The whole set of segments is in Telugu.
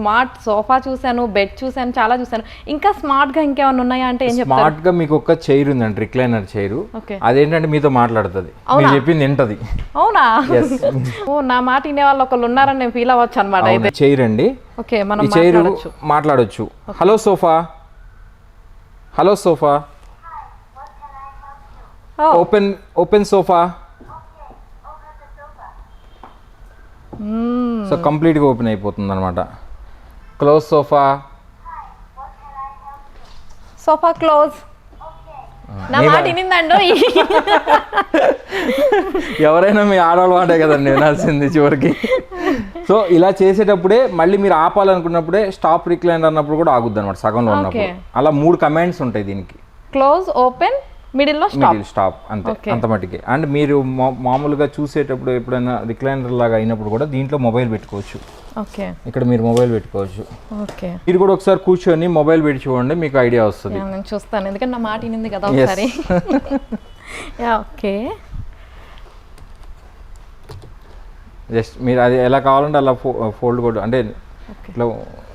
స్మార్ట్ సోఫా చూసాను, బెడ్ చూసాను, చాలా చూసాను. ఇంకా స్మార్ట్ గా ఇంకేమైనా ఉన్నాయా అంటే ఏం చెప్తారు? స్మార్ట్ గా మీకు ఒక చైర్ ఉందండి, రిక్లైనర్ చైర్. ఓకే. అదేంటంటే మీతో మాట్లాడుతుంది, మీరు చెప్పింది వింటది. అవునా? ఓ, నా మాట వినే వాళ్ళు ఒకళ్ళు ఉన్నారని నేను ఫీల్ అవ్వచ్చు అనమాట. అయితే చైర్ అండి. ఓకే, మనం ఈ చైర్ మాట్లాడొచ్చు. Hello sofa, hello sofa, open sofa. So కంప్లీట్గా ఓపెన్ అయిపోతుంది అనమాట. Close sofa, sofa close. నా మాట వినిందండి. ఎవరైనా మీ ఆడవాళ్ళు మాటే కదండి వినాల్సింది చివరికి. సో ఇలా చేసేటప్పుడే మళ్ళీ మీరు ఆపాలనుకున్నప్పుడే స్టాప్ రిక్లైన్ అన్నప్పుడు కూడా ఆగుద్ది అనమాట, సగంలో ఉన్నప్పుడు. అలా 3 కమాండ్స్ ఉంటాయి దీనికి. క్లోజ్, ఓపెన్, మిడిల్ స్టాప్, అంతే, అంత మటుకే. అండ్ మీరు మామూలుగా చూసేటప్పుడు ఎప్పుడైనా రిక్లైనర్ లాగా అయినప్పుడు కూడా దీంట్లో మొబైల్ పెట్టుకోవచ్చు. ఓకే, ఇక్కడ మీరు మొబైల్ పెట్టుకోవచ్చు. ఓకే, మీరు కూడా ఒకసారి కూర్చొని మొబైల్ పెట్టి చూడండి, మీకు ఐడియా వస్తుంది. నేను చూస్తాను, ఎందుకంటే నా మాట వినింది కదా ఒకసారి. ఓకే, జస్ట్ మీరు అది ఎలా కావాలంటే అలా ఫోల్డ్ కూడా, అంటే ఇట్లా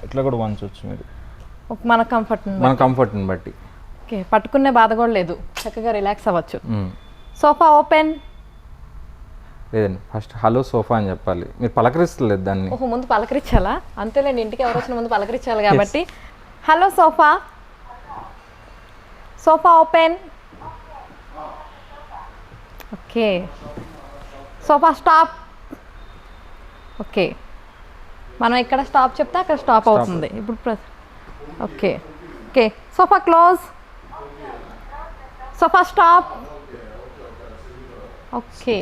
ఇట్లా కూడా వంచవచ్చు మీరు, మన కంఫర్ట్ని బట్టి. ఓకే, పట్టుకునే బాధ కూడా లేదు, చక్కగా రిలాక్స్ అవ్వచ్చు. Sofa open. లేదండి, ఫస్ట్ హలో సోఫా అని చెప్పాలి, మీరు పలకరిస్తలేదు దాన్ని. ఓహో, ముందు పలకరించాలా? అంతేలేండి, ఇంటికి ఎవరు వచ్చిన ముందు పలకరించాలి కాబట్టి. Hello sofa, sofa open. Okay, sofa stop. Okay, మనం ఇక్కడ స్టాప్ చెప్తే అక్కడ స్టాప్ అవుతుంది ఇప్పుడు. Okay, okay, sofa close, sofa stop. Okay.